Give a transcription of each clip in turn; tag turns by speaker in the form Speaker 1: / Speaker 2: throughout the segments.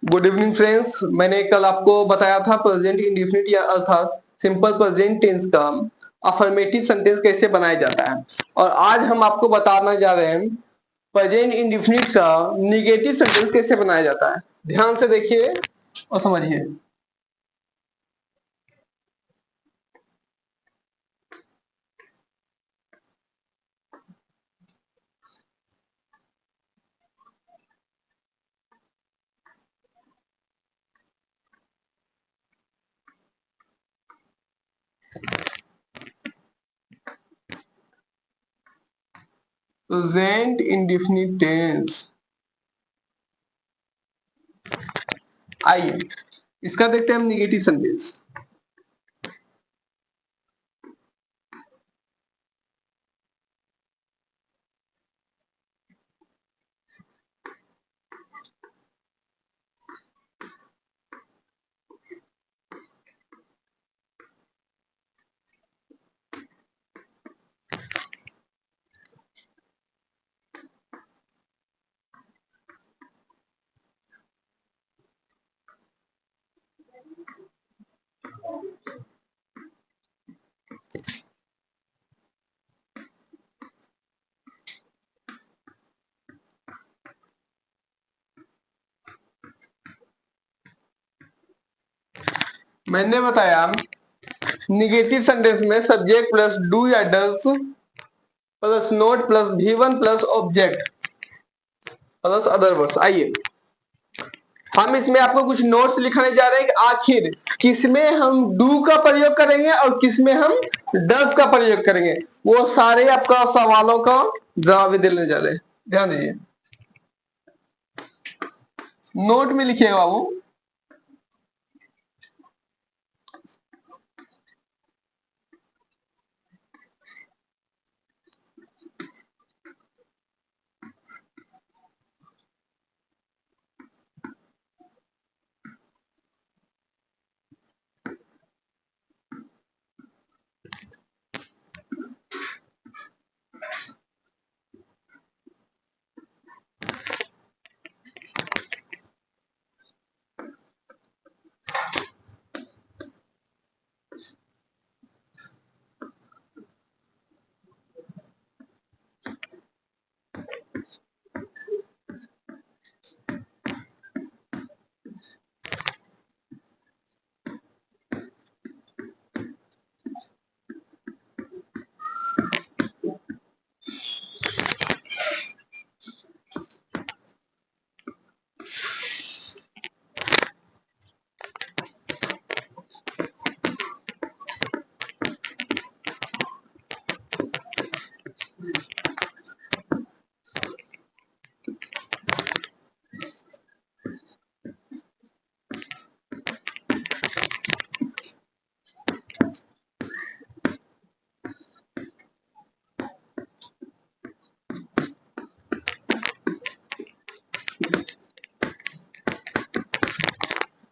Speaker 1: Good evening friends. मैंने कल आपको बताया था प्रेजेंट इंडेफिनिट या अर्थात सिंपल प्रेजेंट टेंस का अफर्मेटिव सेंटेंस कैसे बनाया जाता है, और आज हम आपको बताने जा रहे हैं प्रेजेंट इंडेफिनिट का निगेटिव सेंटेंस कैसे बनाया जाता है। ध्यान से देखिए और समझिए। प्रेजेंट इंडेफिनिट टेंस, आइए इसका देखते हैं हम निगेटिव सेंटेंस। मैंने बताया निगेटिव सेंटेंस में सब्जेक्ट प्लस डू या does plus note plus V1 plus object plus other words. आइए हम इसमें आपको कुछ नोट्स लिखाने जा रहे हैं कि आखिर किसमें हम डू का प्रयोग करेंगे और किसमें हम डज का प्रयोग करेंगे। वो सारे आपका सवालों का जवाब देने जा रहे हैं। ध्यान दीजिए, नोट में लिखिएगा बाबू।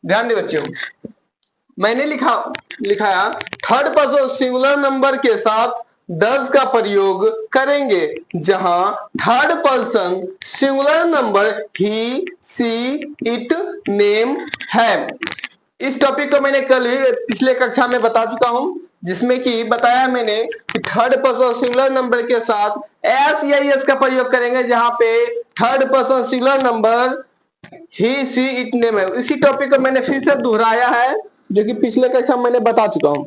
Speaker 1: ध्यान दे बच्चों, मैंने लिखाया थर्ड पर्सन सिंगुलर नंबर के साथ डज का प्रयोग करेंगे, जहां third person singular number he see it name है। इस टॉपिक को मैंने कल पिछले कक्षा में बता चुका हूं, जिसमें कि बताया मैंने कि थर्ड पर्सन सिंगुलर नंबर के साथ एस या एस का प्रयोग करेंगे, जहां पे third person singular number he see it name है। इसी टॉपिक को मैंने फिर से दोहराया है, जो कि पिछले कक्षा में मैंने बता चुका हूं।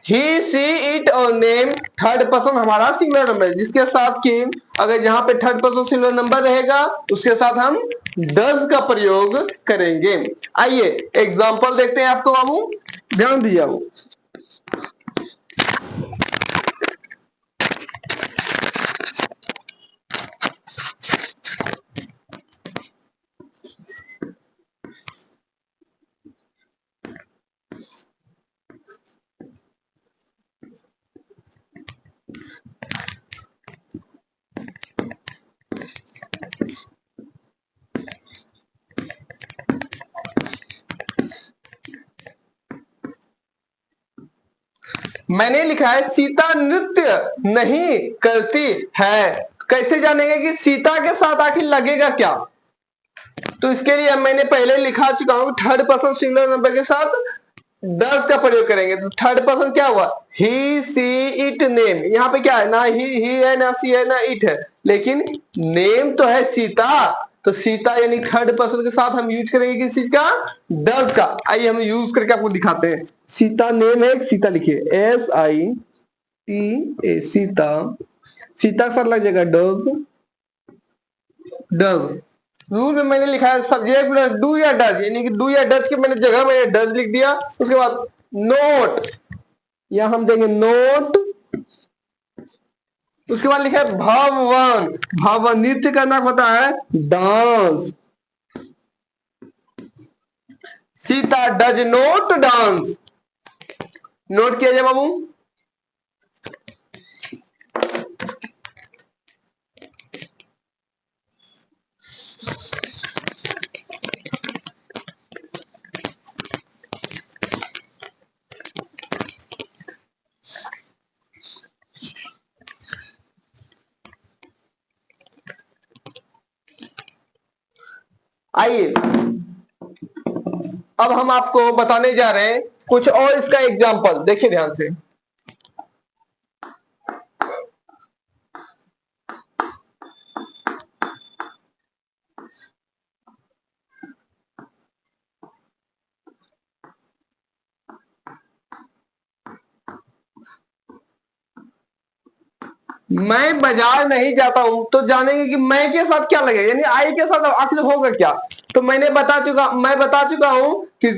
Speaker 1: ही सी इट और नेम थर्ड पर्सन हमारा सिंगुलर नंबर है, जिसके साथ कि अगर जहां पे थर्ड पर्सन सिंगुलर नंबर रहेगा उसके साथ हम डज का प्रयोग करेंगे। आइए एग्जांपल देखते हैं आपको बाबू, ध्यान दीजिए बाबू। मैंने लिखा है सीता नृत्य नहीं करती है। कैसे जानेंगे कि सीता के साथ आखिर लगेगा क्या? तो इसके लिए मैंने पहले लिखा चुका हूं, थर्ड पर्सन सिंगुलर नंबर के साथ डज का प्रयोग करेंगे। तो थर्ड पर्सन क्या हुआ, ही सी इट नेम। यहाँ पे क्या है, ना ही है, ना सी है, ना इट है, लेकिन नेम तो है सीता। तो सीता यानी थर्ड पर्सन के साथ हम यूज करेंगे किस चीज का, डज का। आइए हम यूज करके आपको दिखाते हैं। सीता नेम है, सीता लिखिए SITA, सीता। सीता के साथ लग जाएगा डज। डज रूल में मैंने लिखा है सब्जेक्ट प्लस डू या डज, यानी कि डू या डज की मैंने जगह में डज लिख दिया। उसके बाद नोट, यहां हम देंगे नोट। उसके बाद लिखा है भवन। भवन नृत्य करना होता है dance. Sita does note dance. Note किया जाए बाबू। आइए अब हम आपको बताने जा रहे हैं कुछ और इसका एग्जाम्पल, देखिए ध्यान से। मैं बाजार नहीं जाता हूं, तो जानेंगे कि मैं के साथ क्या लगेगा, यानी आई के साथ आखिर होगा क्या। तो मैं बता चुका हूं कि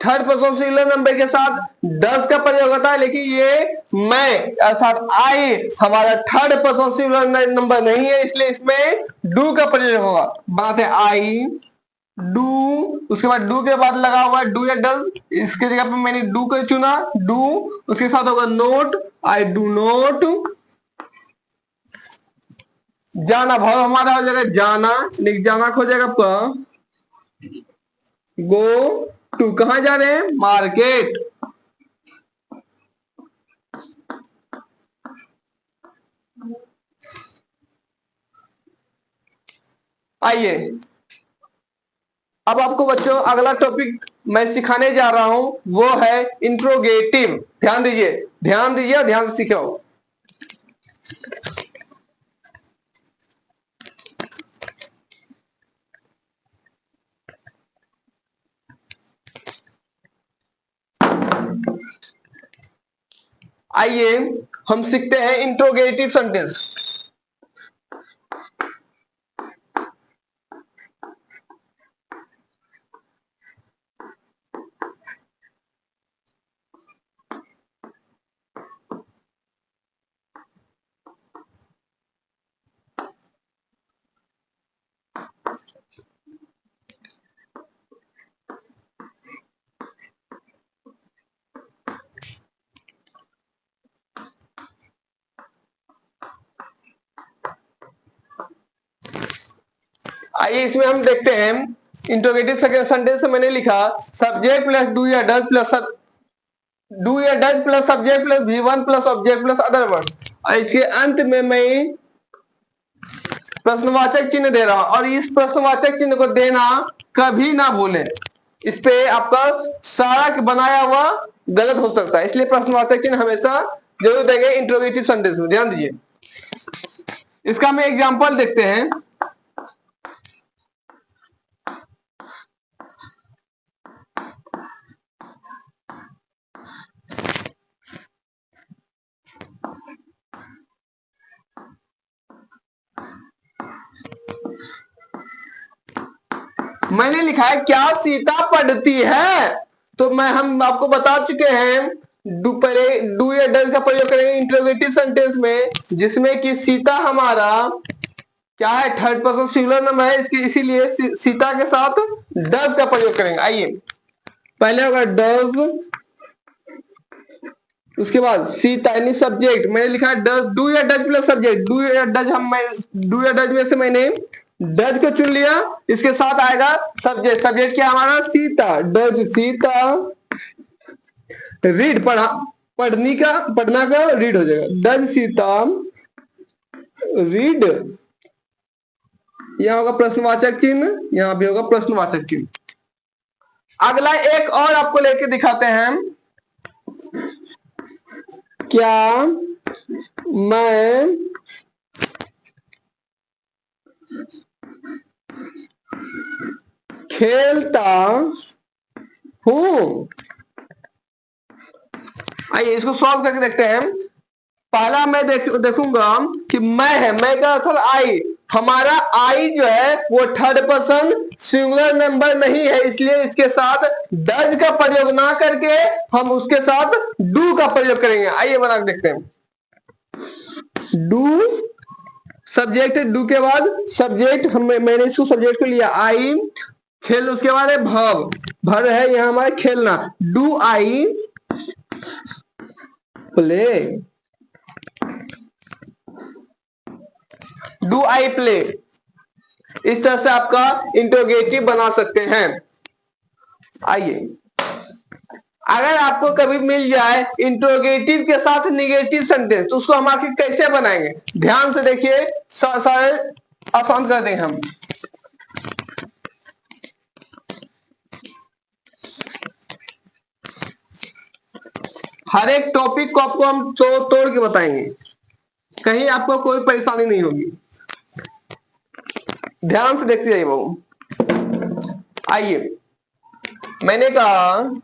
Speaker 1: थर्ड पर्सन सिंगुलर नंबर के साथ डज का प्रयोग होता है, लेकिन ये मैं अर्थात आई हमारा थर्ड पर्सन सिंगुलर नंबर नहीं है, इसलिए इसमें डू का प्रयोग होगा। बात है आई डू, उसके बाद डू के बाद लगा हुआ है डू या डज, इसके जगह पे मैंने डू को चुना, डू। उसके साथ होगा नोट, आई डू नोट। जाना भाव हमारा हो जाएगा जाना, लेकिन जाना खो जाएगा प। गो टू, कहां जा रहे हैं, मार्केट। आइए अब आपको बच्चों अगला टॉपिक मैं सिखाने जा रहा हूं, वो है इंट्रोगेटिव। ध्यान दीजिए, ध्यान दीजिए, ध्यान से सीखो। आइए हम सीखते हैं इंट्रोगेटिव सेंटेंस। आइए इसमें हम देखते हैं इंट्रोगेटिव सेंटेंस में मैंने लिखा सब्जेक्ट प्लस डू या does plus subject plus V1 plus object plus other words. और इसके अंत में मैं प्रश्नवाचक चिन्ह दे रहा हूं, और इस प्रश्नवाचक चिन्ह को देना कभी ना भूलें, इस पे आपका सारा बनाया हुआ गलत हो सकता है, इसलिए प्रश्नवाचक चिन्ह हमेशा जरूर देंगे इंट्रोगेटिव सेंटेंस में। ध्यान दीजिए, इसका हम एग्जांपल देखते हैं। मैंने लिखा है क्या सीता पढ़ती है, तो हम आपको बता चुके हैं डू या डज का प्रयोग करेंगे इंट्रोगेटिव सेंटेंस में, जिसमें कि सीता हमारा क्या है, थर्ड पर्सन सिंगुलर नंबर है, इसके इसीलिए सीता के साथ डज का प्रयोग करेंगे। आइए पहले होगा डज, उसके बाद सीता यानी सब्जेक्ट, मैंने लिखा है डज, डू या डज प्लस सब्जेक्ट। डू या डज में से मैंने डज को चुन लिया, इसके साथ आएगा सब्जेक्ट। सब्जेक्ट क्या हमारा, सीता। डज सीता, रीड पढ़ना का रीड हो जाएगा। डज सीता रीड यहाँ होगा प्रश्नवाचक चिन्ह, यहाँ भी होगा प्रश्नवाचक चिन्ह। अगला एक और आपको लेके दिखाते हैं। क्या मैं खेलता हूं? आइए इसको सॉल्व करके देखते हैं। पहला मैं देखूंगा कि मैं है, मैं का अर्थ आई। हमारा आई जो है वो थर्ड पर्सन सिंगुलर नंबर नहीं है, इसलिए इसके साथ डज का प्रयोग ना करके हम उसके साथ डू का प्रयोग करेंगे। आइए बना के देखते हैं। डू सब्जेक्ट, डू के बाद सब्जेक्ट, मैंने इसको सब्जेक्ट को लिया आई, खेल उसके बाद है भव, भर है यहाँ हमारा खेलना। Do I play, do I play. इस तरह से आपका इंट्रोगेटिव बना सकते हैं। आइए अगर आपको कभी मिल जाए इंट्रोगेटिव के साथ निगेटिव सेंटेंस तो उसको हम आखिर कैसे बनाएंगे, ध्यान से देखिए, सारे आसान कर देंगे हम। हर एक टॉपिक को आपको हम तोड़ के बताएंगे, कहीं आपको कोई परेशानी नहीं होगी। ध्यान से देखते जाइए बाबू। आइए मैंने कहा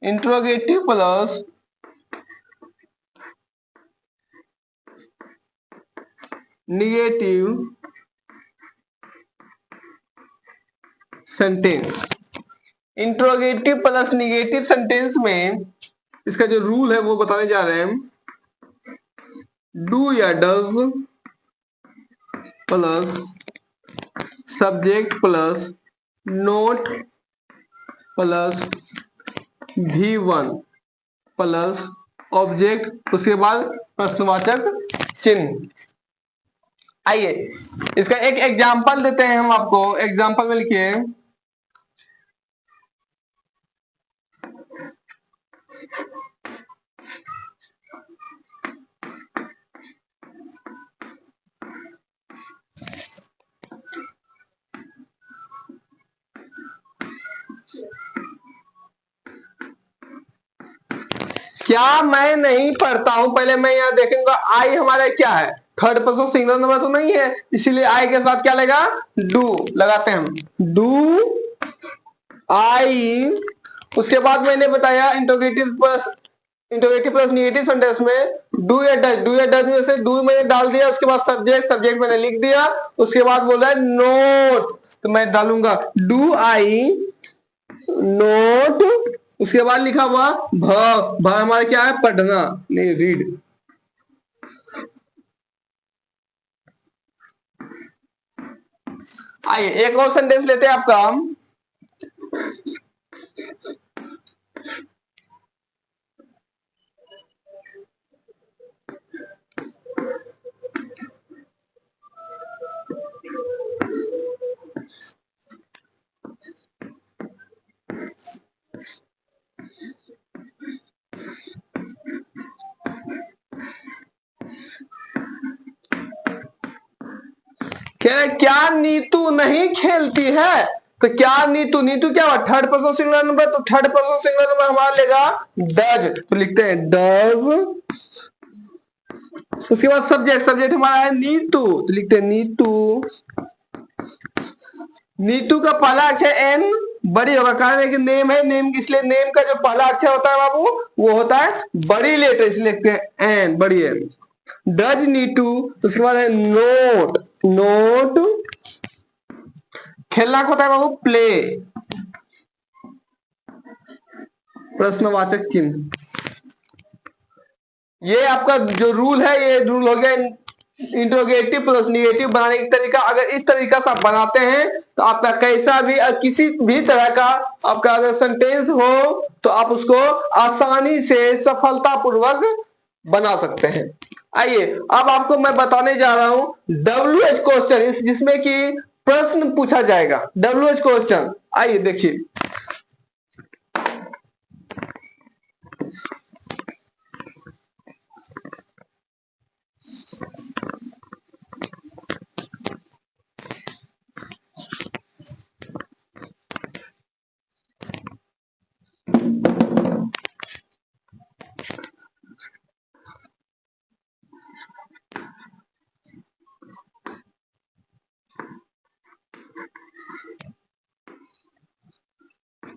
Speaker 1: interrogative plus negative sentence. Interrogative plus negative sentence में इसका जो रूल है वो बताने जा रहे हैं। डू या does plus subject plus note plus V1 plus object, उसके बाद प्रश्नवाचक चिन्ह। आइए इसका एक एग्जाम्पल देते हैं हम आपको। एग्जाम्पल में लिखिए क्या मैं नहीं पढ़ता हूं। पहले मैं यहां देखेंगे आई हमारा क्या है, थर्ड पर्सन सिंगुलर नंबर तो नहीं है, इसीलिए आई के साथ क्या लगा, डू लगाते हैं हम। डू आई, उसके बाद मैंने बताया इंट्रोगेटिव प्लस निगेटिव सेंटेंस में डू या डज में से डू मैंने डाल दिया, उसके बाद सब्जेक्ट मैंने लिख दिया, उसके बाद बोला है नोट, तो मैं डालूंगा डू आई नोट, उसके बाद लिखा हुआ भ हमारा क्या है, पढ़ना, नहीं रीड। आइए एक और सेंटेंस लेते हैं आपका। क्या नीतू नहीं खेलती है, तो क्या नीतू क्या हुआ, थर्ड पर्सन सिंगुलर नंबर, तो थर्ड पर्सन सिंगुलर नंबर हमारा लेगा डज, तो लिखते हैं डज, उसके बाद सब्जेक्ट हमारा है नीतू, तो लिखते हैं नीतू। नीतू का पहला अक्षर एन बड़ी होगा, कारण है कि नेम है, नेम इसलिए नेम का जो पहला अक्षर होता है बाबू वो होता है बड़ी लेटर, इसलिए लिखते हैं एन, बड़ी एन। डज नीटू, उसके बाद है नोट, खेलना होता है बाबू प्ले, प्रश्नवाचक चिन्ह। ये आपका जो रूल है, ये रूल हो गया इंट्रोगेटिव प्लस निगेटिव बनाने का तरीका। अगर इस तरीका से आप बनाते हैं तो आपका कैसा भी किसी भी तरह का आपका अगर सेंटेंस हो तो आप उसको आसानी से सफलतापूर्वक बना सकते हैं। आइए अब आपको मैं बताने जा रहा हूं WH क्वेश्चन, जिसमें कि प्रश्न पूछा जाएगा। WH क्वेश्चन, आइए देखिए।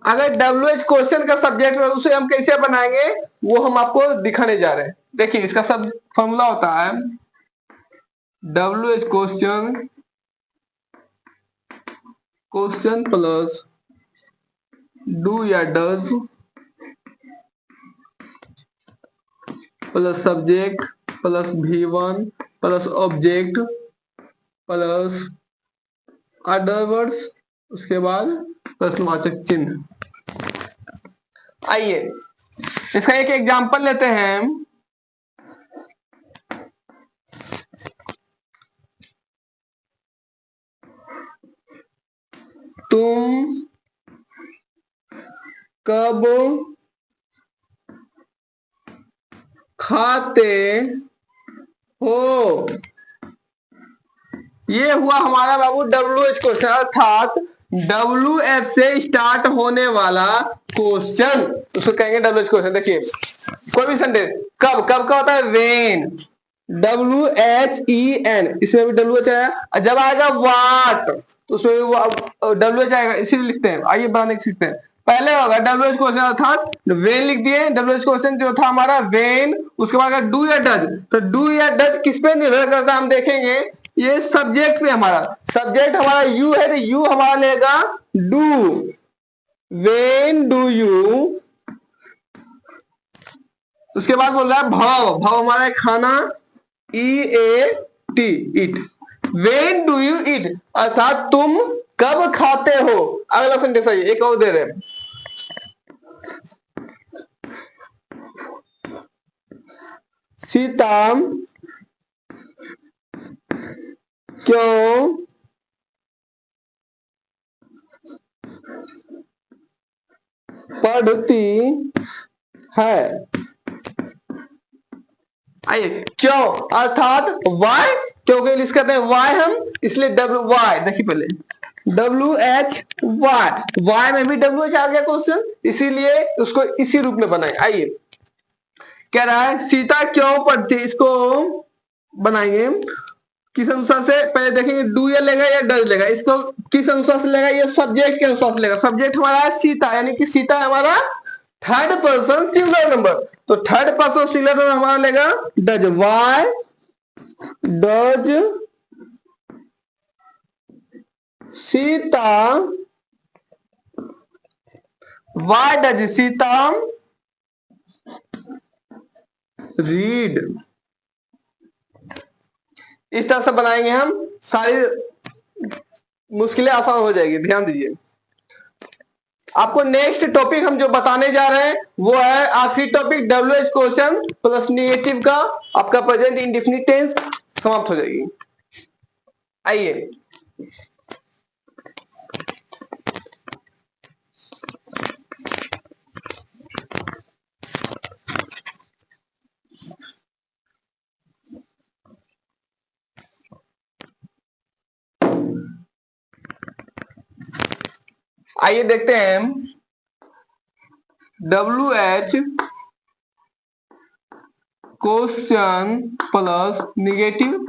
Speaker 1: अगर WH क्वेश्चन का सब्जेक्ट है उसे हम कैसे बनाएंगे वो हम आपको दिखाने जा रहे हैं। देखिए इसका सब फॉर्मूला होता है WH क्वेश्चन प्लस डू या does plus subject plus V1 plus object plus other words, उसके बाद प्रश्नवाचक चिन्ह। आइए इसका एक एग्जांपल लेते हैं। तुम कब खाते हो, ये हुआ हमारा बाबू WH क्वेश्चन, अर्थात WH से स्टार्ट होने वाला क्वेश्चन, उसको कहेंगे WH क्वेश्चन। देखिए कोई भी सेंटेंस कब कब का होता है वेन, WHEN, इसमें भी WH आया। जब आएगा व्हाट तो उसमें भी WH आएगा, इसीलिए लिखते हैं। आइए बनाने सीखते हैं। पहले होगा WH क्वेश्चन अर्थात वेन लिख दिए, WH क्वेश्चन जो था हमारा वेन। उसके बाद डू या डज, तो डू या डज किस पे निर्भर करता है हम देखेंगे, ये सब्जेक्ट पे। हमारा सब्जेक्ट हमारा यू है तो यू हमारा लेगा डू, वेन डू यू। उसके बाद बोल रहा है भाव, भाव हमारा है खाना, EAT it, when do you it, अर्थात तुम कब खाते हो। अगला सेंटेंस है एक और दे रहे हैं, सीता क्यों पढ़ती है। आइए क्यों अर्थात वाई, क्योंकि इंग्लिश कहते हैं वाई हम, इसलिए WY। देखिए पहले WHY, वाई में भी WH आ गया क्वेश्चन, इसीलिए उसको इसी रूप में बनाए। आइए कह रहा है सीता क्यों पढ़ती, इसको बनाएंगे किस अनुसार से, पहले देखेंगे डू या लेगा या डज लेगा। इसको किस अनुसार से लेगा, ये सब्जेक्ट के अनुसार से लेगा। सब्जेक्ट हमारा है सीता, यानी कि सीता हमारा थर्ड पर्सन सिंगुलर नंबर, तो थर्ड पर्सन सिंगुलर नंबर हमारा लेगा does, why does Sita, why does Sita read. इस तरह से बनाएंगे हम, सारी मुश्किलें आसान हो जाएगी। ध्यान दीजिए आपको नेक्स्ट टॉपिक हम जो बताने जा रहे हैं वो है आखिरी topic WH question plus negative का, आपका प्रेजेंट इंडेफिनिट टेंस समाप्त हो जाएगी। आइए आइए देखते हैं WH क्वेश्चन प्लस निगेटिव,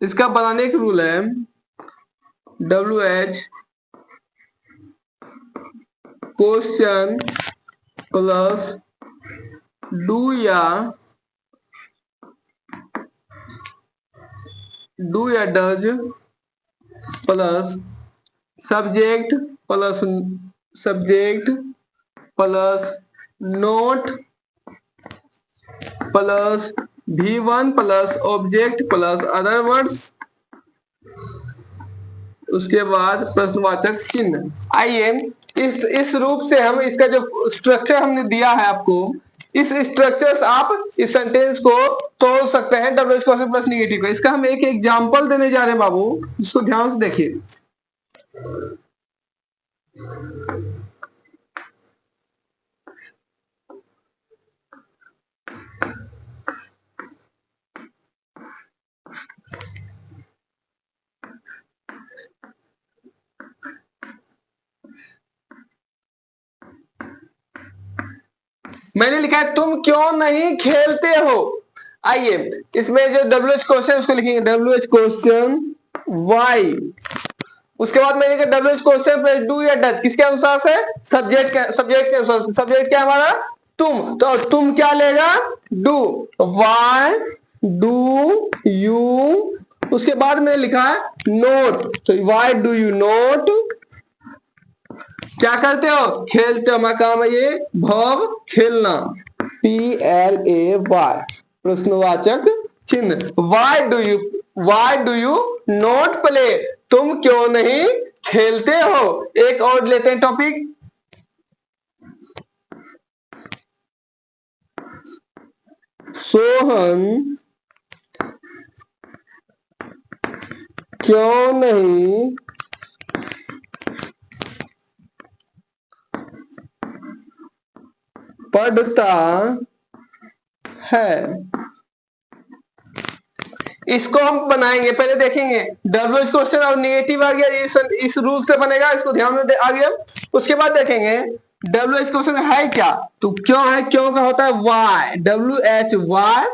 Speaker 1: इसका बनाने का रूल है WH क्वेश्चन प्लस डू या does plus subject plus note plus V1 plus object plus other words, उसके बाद प्रश्नवाचक चिन्ह। आइए इस रूप से हम इसका जो स्ट्रक्चर हमने दिया है आपको, इस स्ट्रक्चर से आप इस सेंटेंस को तोड़ सकते हैं WH क्वेश्चन प्लस निगेटिव का। इसका हम एक एग्जांपल देने जा रहे हैं बाबू, इसको ध्यान से देखिए। मैंने लिखा है तुम क्यों नहीं खेलते हो। आइए इसमें जो WH क्वेश्चन उसको लिखेंगे WH क्वेश्चन वाई, उसके बाद मैंने कहा डब्ल्यू क्वेश्चन प्लस डू या डज किसके अनुसार से, सब्जेक्ट के अनुसार। सब्जेक्ट क्या हमारा, तुम, तो तुम क्या लेगा, डू, वाई डू यू, उसके बाद मैंने लिखा है नोट, तो वाई डू यू नोट, क्या करते हो, खेलते हो, हमारा काम है ये वर्ब खेलना, PLAY, प्रश्नवाचक चिन्ह। Why do you not play, तुम क्यों नहीं खेलते हो। एक और लेते हैं टॉपिक, सोहन क्यों नहीं पढ़ता है। इसको हम बनाएंगे, पहले देखेंगे डब्ल्यू क्वेश्चन और नेगेटिव आ गया, इस रूल से बनेगा, इसको ध्यान में आ गया। उसके बाद देखेंगे डब्ल्यू क्वेश्चन है क्या, तो क्यों है, क्यों का होता है वाई, WHY।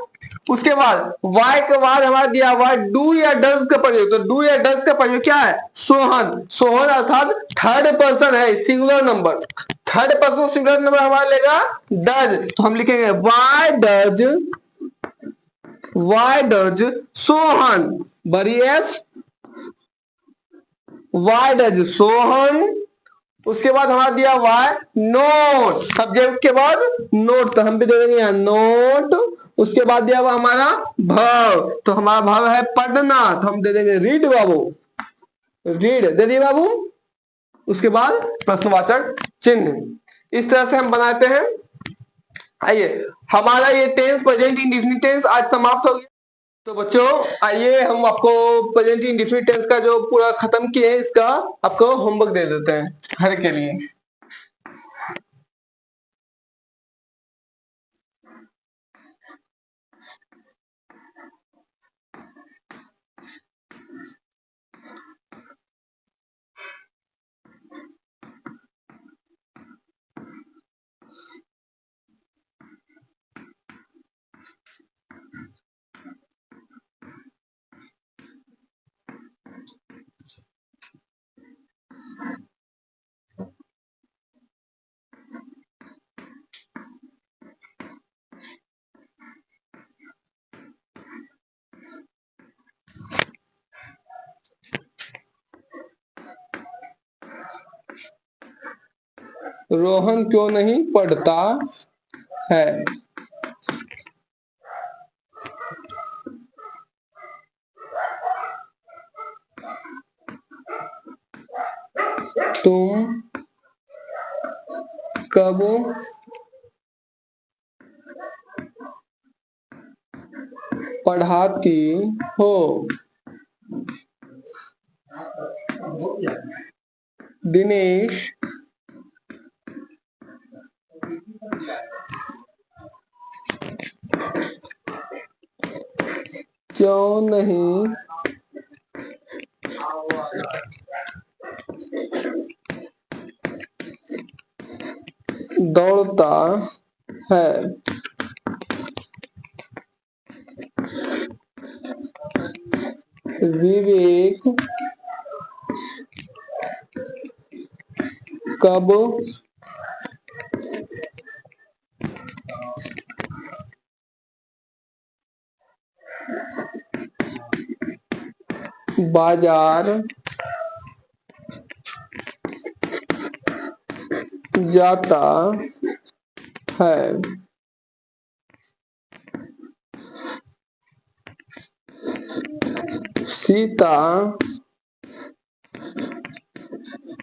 Speaker 1: उसके बाद वाई के बाद हमारा दिया हुआ डू या डज का प्रयोग, तो डू या डज का प्रयोग क्या है, सोहन, सोहन अर्थात थर्ड पर्सन है, singular number, third person singular number हमारा लेगा डज, तो हम लिखेंगे वाई डज सोहन, बड़ी एस, वाई डज सोहन। उसके बाद हमारा दिया हुआ है नोट, सब्जेक्ट के बाद नोट, तो हम भी दे देंगे नोट। उसके बाद दिया हुआ हमारा भव, तो हमारा भव है पढ़ना, तो हम दे देंगे रीड बाबू, रीड दे दिए बाबू। उसके बाद प्रश्नवाचक चिन्ह, इस तरह से हम बनाते हैं। आइए, हमारा ये टेंस प्रेजेंट इंडेफिनिट टेंस आज समाप्त हो गया। तो बच्चों आइए हम आपको प्रेजेंट इंडेफिनिट टेंस का जो पूरा खत्म किए हैं, इसका आपको होमवर्क दे देते हैं घर के लिए। रोहन क्यों नहीं पढ़ता है। तुम कब पढ़ाती हो। दिनेश क्यों नहीं दौड़ता है। विवेक कब बाजार जाता है। सीता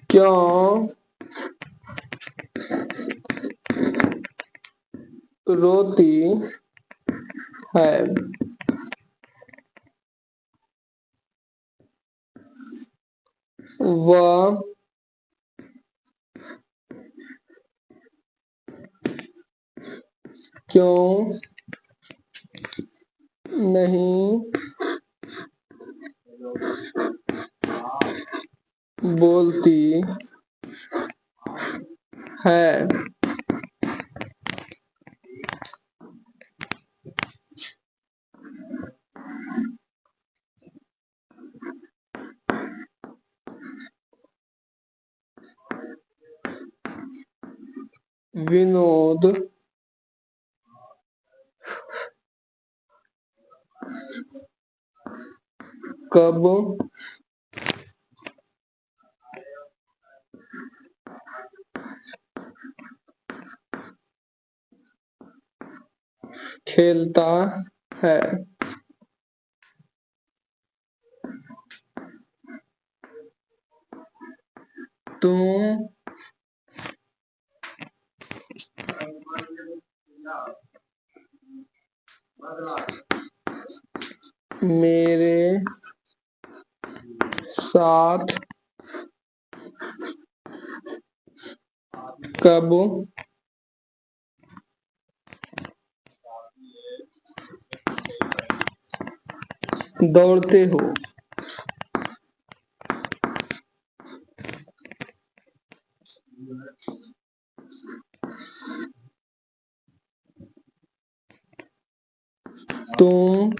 Speaker 1: क्यों रोती है। वह क्यों नहीं बोलती है। विनोद कब खेलता है? तुम मेरे साथ कब दौड़ते हो? तुम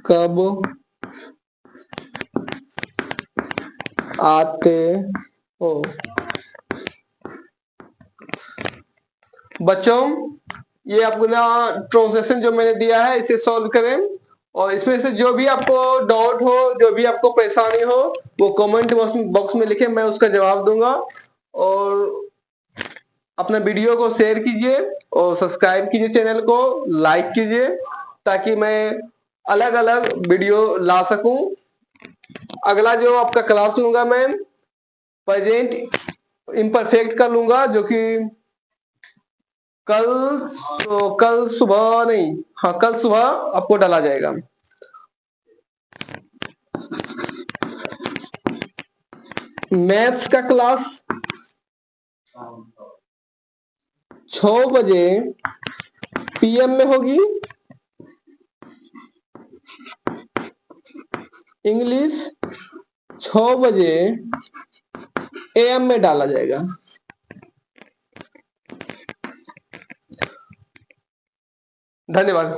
Speaker 1: कब आते हो? बच्चों, ये आपको ना ट्रांसलेशन जो मैंने दिया है इसे सॉल्व करें, और इसमें से जो भी आपको डाउट हो, जो भी आपको परेशानी हो, वो कमेंट बॉक्स में लिखे, मैं उसका जवाब दूंगा। और अपना वीडियो को शेयर कीजिए और सब्सक्राइब कीजिए, चैनल को लाइक कीजिए, ताकि मैं अलग अलग वीडियो ला सकूं। अगला जो आपका क्लास लूंगा मैं प्रेजेंट इम्परफेक्ट का लूंगा, जो कि कल सुबह नहीं, हाँ कल सुबह आपको डाला जाएगा। मैथ्स का क्लास 6 बजे PM में होगी। इंग्लिश 6 बजे AM में डाला जाएगा। धन्यवाद।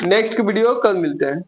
Speaker 1: नेक्स्ट वीडियो कल मिलते हैं।